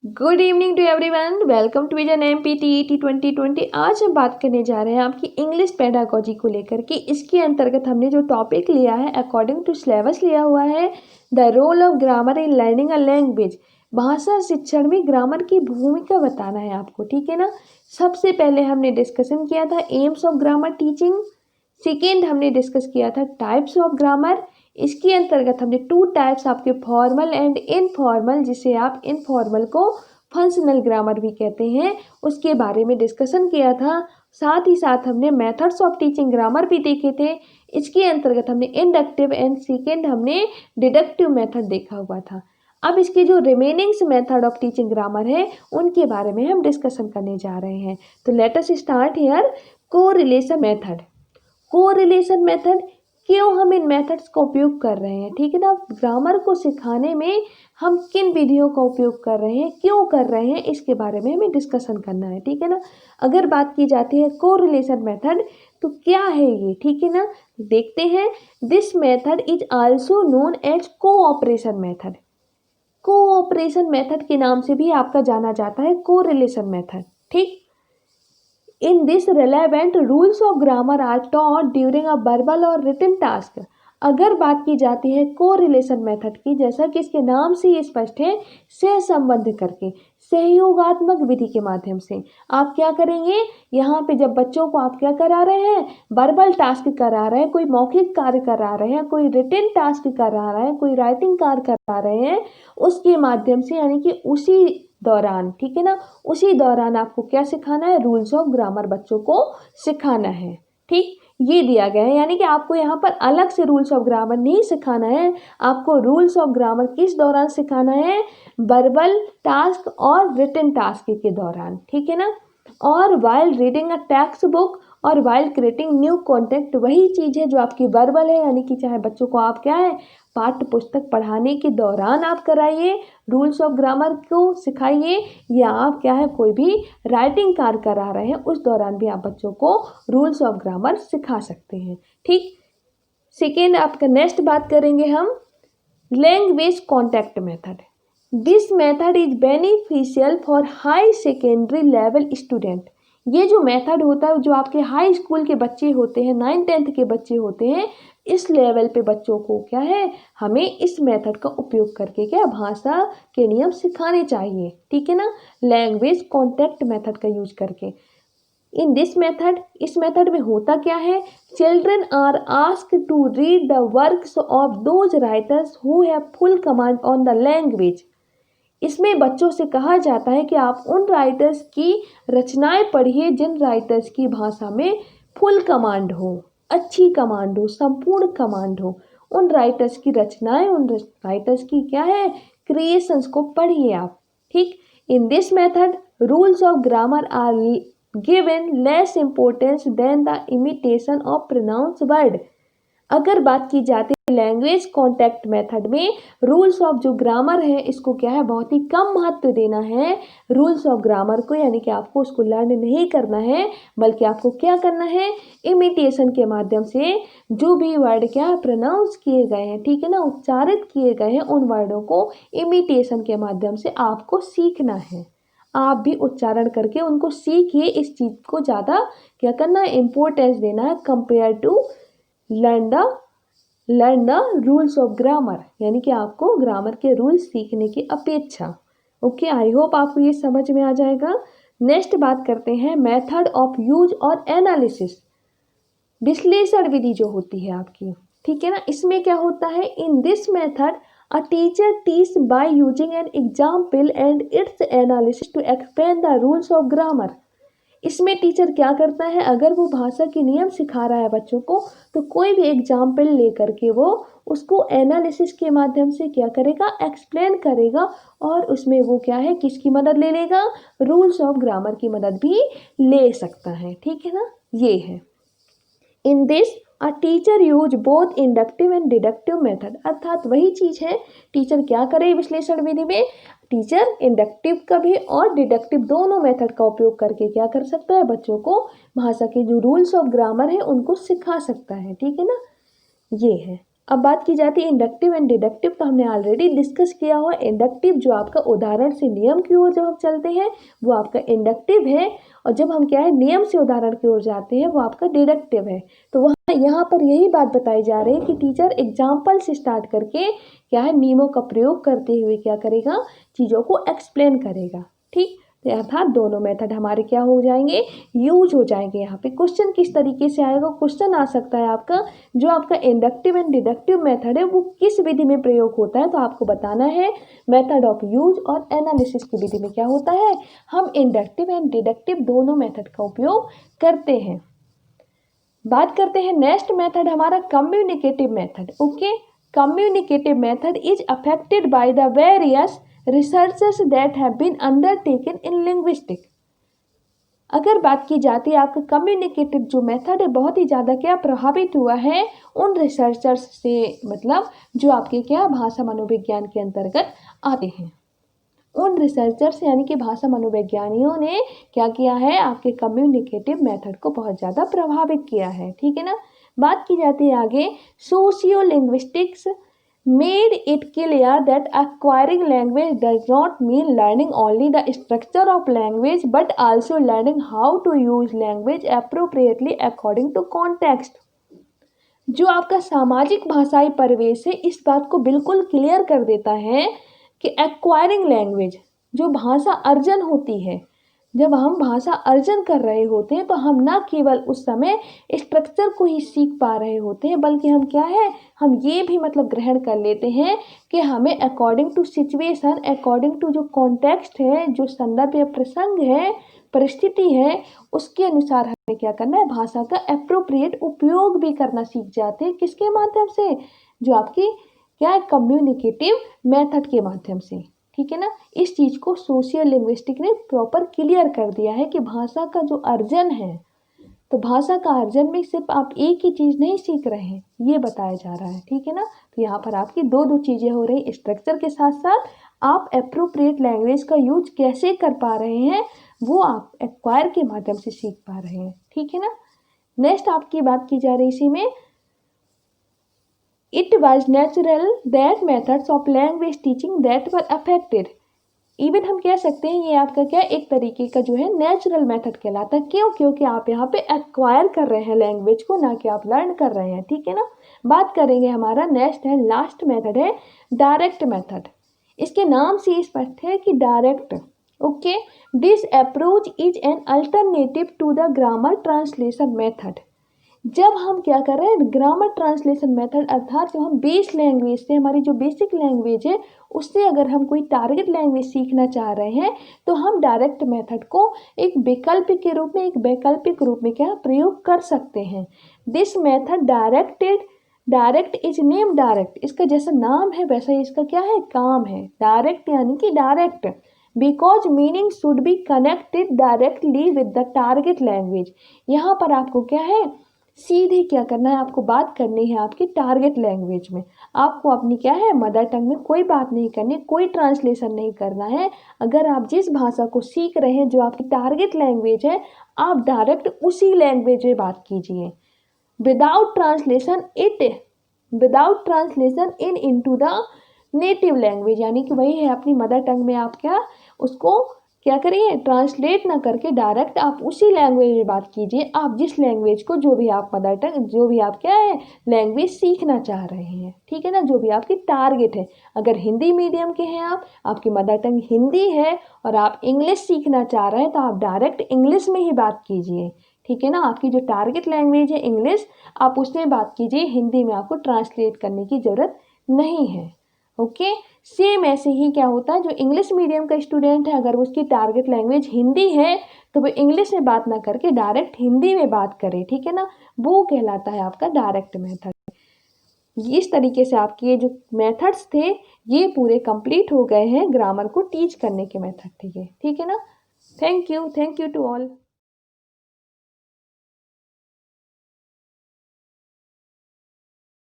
Good evening to everyone, welcome to vision MPTET 2020। आज हम बात करने जा रहे हैं आपकी इंग्लिश पेडागोजी को लेकर के। इसके अंतर्गत हमने जो टॉपिक लिया है अकॉर्डिंग टू सिलेबस लिया हुआ है the role of grammar in learning a language. भाषा शिक्षण में ग्रामर की भूमिका बताना है आपको, ठीक है ना। सबसे पहले हमने डिस्कशन किया था AIIMS of grammar teaching. Second हमने डिस्कस किया था टाइप्स ऑफ ग्रामर। इसके अंतर्गत हमने टू टाइप्स आपके फॉर्मल एंड इनफॉर्मल, जिसे आप इनफॉर्मल को फंक्शनल ग्रामर भी कहते हैं, उसके बारे में डिस्कशन किया था। साथ ही साथ हमने मेथड्स ऑफ टीचिंग ग्रामर भी देखे थे। इसके अंतर्गत हमने इंडक्टिव एंड सेकेंड हमने डिडक्टिव मेथड देखा हुआ था। अब इसके जो remainings method of teaching grammar है उनके बारे में हम डिस्कशन करने जा रहे हैं। तो let us start here. Correlation method. Correlation method, क्यों हम इन मेथड्स का उपयोग कर रहे हैं, ठीक है ना। ग्रामर को सिखाने में हम किन विधियों का उपयोग कर रहे हैं, क्यों कर रहे हैं, इसके बारे में हमें डिस्कशन करना है, ठीक है ना। अगर बात की जाती है कोरिलेशन मेथड, तो क्या है ये, ठीक है ना। देखते हैं। This method is also known as cooperation method. Cooperation method के नाम से भी आपका जाना जाता है कोरिलेशन मेथड, ठीक। In this, relevant rules of grammar are taught during a verbal or written task। अगर बात की जाती है कोरिलेशन मेथड की, जैसा कि इसके नाम से ये स्पष्ट है, सह संबंध करके सहयोगात्मक विधि के माध्यम से आप क्या करेंगे। यहाँ पे जब बच्चों को आप क्या करा रहे हैं, वर्बल टास्क करा रहे हैं, कोई मौखिक कार्य करा रहे हैं, कोई रिटन टास्क करा रहे हैं, कोई राइटिंग कार्य करा रहे हैं, उसके माध्यम से, यानी कि उसी दौरान, ठीक है ना, उसी दौरान आपको क्या सिखाना है, रूल्स ऑफ ग्रामर बच्चों को सिखाना है, ठीक। ये दिया गया है, यानी कि आपको यहाँ पर अलग से रूल्स ऑफ ग्रामर नहीं सिखाना है। आपको रूल्स ऑफ ग्रामर किस दौरान सिखाना है, वर्बल टास्क और रिटन टास्क के दौरान, ठीक है ना। और while reading a text book और वाइल क्रिएटिंग न्यू कॉन्टेक्ट, वही चीज़ है जो आपकी वर्बल है, यानी कि चाहे बच्चों को आप क्या है, पाठ्य पुस्तक पढ़ाने के दौरान आप कराइए, रूल्स ऑफ ग्रामर को सिखाइए, या आप क्या है कोई भी राइटिंग कार्य करा रहे हैं उस दौरान भी आप बच्चों को रूल्स ऑफ ग्रामर सिखा सकते हैं, ठीक। सेकेंड आपका नेक्स्ट बात करेंगे हम language contact method. This method is beneficial for high secondary level student. ये जो मेथड होता है, जो आपके हाई स्कूल के बच्चे होते हैं, 9th-10th के बच्चे होते हैं, इस लेवल पे बच्चों को क्या है, हमें इस मेथड का उपयोग करके क्या भाषा के नियम सिखाने चाहिए, ठीक है ना। लैंग्वेज कॉन्टैक्ट मेथड का यूज करके। इन दिस मेथड, इस मेथड में होता क्या है, children are asked to read the works of those writers who have full command on the language. इसमें बच्चों से कहा जाता है कि आप उन राइटर्स की रचनाएं पढ़िए जिन राइटर्स की भाषा में फुल कमांड हो, अच्छी कमांड हो, संपूर्ण कमांड हो। उन राइटर्स की रचनाएं, उन राइटर्स की क्या है, क्रिएशंस को पढ़िए आप, ठीक। In this method rules of grammar are given less importance than the imitation of pronounce word. अगर बात की जाती है लैंग्वेज कॉन्टैक्ट मेथड में, रूल्स ऑफ जो ग्रामर है इसको क्या है, बहुत ही कम महत्व देना है रूल्स ऑफ ग्रामर को, यानी कि आपको उसको लर्न नहीं करना है, बल्कि आपको क्या करना है, इमिटेशन के माध्यम से जो भी वर्ड क्या प्रोनाउंस किए गए हैं, ठीक है ना, उच्चारित किए गए हैं, उन वर्डों को इमिटेशन के माध्यम से आपको सीखना है। आप भी उच्चारण करके उनको सीखिए। इस चीज़ को ज़्यादा क्या करना है, इम्पोर्टेंस देना है compare to learn the rules of grammar, यानी कि आपको ग्रामर के रूल्स सीखने की अपेक्षा। ओके, आई होप आपको ये समझ में आ जाएगा। नेक्स्ट बात करते हैं मेथड ऑफ यूज और एनालिसिस। विश्लेषण विधि जो होती है आपकी, ठीक है ना, इसमें क्या होता है, in this method a teacher teach by using an example and its analysis to explain the rules of grammar. इसमें टीचर क्या करता है, अगर वो भाषा के नियम सिखा रहा है बच्चों को, तो कोई भी एग्जाम्पल लेकर के वो उसको एनालिसिस के माध्यम से क्या करेगा, एक्सप्लेन करेगा, और उसमें वो क्या है, किसकी मदद ले लेगा, रूल्स ऑफ ग्रामर की मदद भी ले सकता है, ठीक है ना। ये है in this a teacher use both inductive and deductive method, अर्थात वही चीज़ है, टीचर क्या करे विश्लेषण विधि में, टीचर इंडक्टिव का भी और डिडक्टिव दोनों मेथड का उपयोग करके क्या कर सकता है, बच्चों को भाषा के जो रूल्स ऑफ ग्रामर है उनको सिखा सकता है, ठीक है ना। ये है। अब बात की जाती है इंडक्टिव एंड डिडक्टिव, तो हमने ऑलरेडी डिस्कस किया हुआ। इंडक्टिव जो आपका उदाहरण से नियम की ओर जब हम चलते हैं वो आपका इंडक्टिव है, और जब हम क्या है नियम से उदाहरण की ओर जाते हैं वो आपका डिडक्टिव है। तो वहाँ यहाँ पर यही बात बताई जा रही है कि टीचर एग्जाम्पल से स्टार्ट करके क्या है नियमों का प्रयोग करते हुए क्या करेगा, चीज़ों को एक्सप्लेन करेगा। ठीक, तो अर्थात दोनों मेथड हमारे क्या हो जाएंगे, यूज हो जाएंगे। यहाँ पे क्वेश्चन किस तरीके से आएगा, क्वेश्चन आ सकता है आपका जो आपका इंडक्टिव एंड डिडक्टिव मेथड है वो किस विधि में प्रयोग होता है, तो आपको बताना है मेथड ऑफ यूज और एनालिसिस की विधि में क्या होता है, हम इंडक्टिव एंड डिडक्टिव दोनों मेथड का उपयोग करते हैं। बात करते हैं नेक्स्ट मेथड हमारा communicative method. Okay, communicative method is affected by the various researches that have been undertaken in linguistic. अगर बात की जाती है आपका कम्युनिकेटिव जो मेथड है बहुत ही ज़्यादा क्या प्रभावित हुआ है उन रिसर्चर्स से, मतलब जो आपके क्या भाषा मनोविज्ञान के अंतर्गत आते हैं, उन रिसर्चर्स यानी कि भाषा मनोवैज्ञानियों ने क्या किया है, आपके कम्युनिकेटिव मेथड को बहुत ज़्यादा प्रभावित किया है। ठीक है ना। बात की जाती है आगे, socio linguistics made it clear that acquiring language does not mean learning only the structure of language but also learning how to use language appropriately according to context। जो आपका सामाजिक भाषाई परिवेश है इस बात को बिल्कुल क्लियर कर देता है कि एक्वायरिंग लैंग्वेज जो भाषा अर्जन होती है, जब हम भाषा अर्जन कर रहे होते हैं तो हम ना केवल उस समय स्ट्रक्चर को ही सीख पा रहे होते हैं बल्कि हम क्या है, हम ये भी मतलब ग्रहण कर लेते हैं कि हमें according to situation, according to जो कॉन्टेक्स्ट है, जो संदर्भ या प्रसंग है, परिस्थिति है, उसके अनुसार हमें क्या करना है, भाषा का एप्रोप्रिएट उपयोग भी करना सीख जाते हैं। किसके माध्यम से, जो आपकी क्या है कम्युनिकेटिव मेथड के माध्यम से। ठीक है ना। इस चीज़ को सोशियल लिंग्विस्टिक ने प्रॉपर क्लियर कर दिया है कि भाषा का जो अर्जन है, तो भाषा का अर्जन में सिर्फ आप एक ही चीज़ नहीं सीख रहे हैं, ये बताया जा रहा है। ठीक है ना। तो यहाँ पर आपकी दो चीज़ें हो रही, स्ट्रक्चर के साथ साथ आप एप्रोप्रिएट लैंग्वेज का यूज कैसे कर पा रहे हैं वो आप एक्वायर के माध्यम से सीख पा रहे हैं। ठीक है ना। नेक्स्ट आपकी बात की जा रही इसी में, It was natural that methods of language teaching that were affected। Even हम कह सकते हैं ये आपका क्या एक तरीके का जो है नेचुरल मेथड कहलाता है। क्यों? क्योंकि आप यहाँ पे एक्वायर कर रहे हैं लैंग्वेज को, ना कि आप लर्न कर रहे हैं। ठीक है ना। बात करेंगे हमारा नेक्स्ट है, लास्ट मेथड है डायरेक्ट मेथड। इसके नाम से ही स्पष्ट है कि direct. Okay, this approach is an alternative to the grammar translation method. जब हम क्या कर रहे हैं, ग्रामर ट्रांसलेशन मेथड, अर्थात जो हम बेस लैंग्वेज से, हमारी जो बेसिक लैंग्वेज है उससे अगर हम कोई टारगेट लैंग्वेज सीखना चाह रहे हैं तो हम डायरेक्ट मेथड को एक वैकल्पिक के रूप में, एक वैकल्पिक रूप में क्या प्रयोग कर सकते हैं। This method direct is name direct, इसका जैसा नाम है वैसा ही इसका क्या है, काम है। डायरेक्ट यानी कि direct, because meaning should be connected directly with the target language. यहाँ पर आपको क्या है, सीधे क्या करना है, आपको बात करनी है आपकी टारगेट लैंग्वेज में। आपको अपनी क्या है मदर टंग में कोई बात नहीं करनी, कोई ट्रांसलेशन नहीं करना है। अगर आप जिस भाषा को सीख रहे हैं जो आपकी टारगेट लैंग्वेज है, आप डायरेक्ट उसी लैंग्वेज में बात कीजिए, without translation into the native language. यानी कि वही है अपनी मदर टंग में आप क्या उसको क्या करिए, ट्रांसलेट ना करके डायरेक्ट आप उसी लैंग्वेज में बात कीजिए, आप जिस लैंग्वेज को, जो भी आप मदर टंग, जो भी आप क्या है लैंग्वेज सीखना चाह रहे हैं। ठीक है ना, जो भी आपकी टारगेट है। अगर हिंदी मीडियम के हैं आप, आपकी मदर टंग हिंदी है और आप इंग्लिश सीखना चाह रहे हैं तो आप डायरेक्ट इंग्लिश में ही बात कीजिए। ठीक है ना। आपकी जो टारगेट लैंग्वेज है इंग्लिश, आप उसमें बात कीजिए, हिंदी में आपको ट्रांसलेट करने की ज़रूरत नहीं है। ओके, सेम ऐसे ही क्या होता है, जो इंग्लिश मीडियम का स्टूडेंट है अगर उसकी टारगेट लैंग्वेज हिंदी है तो वो इंग्लिश में बात ना करके डायरेक्ट हिंदी में बात करे। ठीक है ना, वो कहलाता है आपका डायरेक्ट मेथड। इस तरीके से आपके ये जो मेथड्स थे ये पूरे कंप्लीट हो गए हैं, ग्रामर को टीच करने के मेथड थे ये। ठीक है ना। Thank you to all.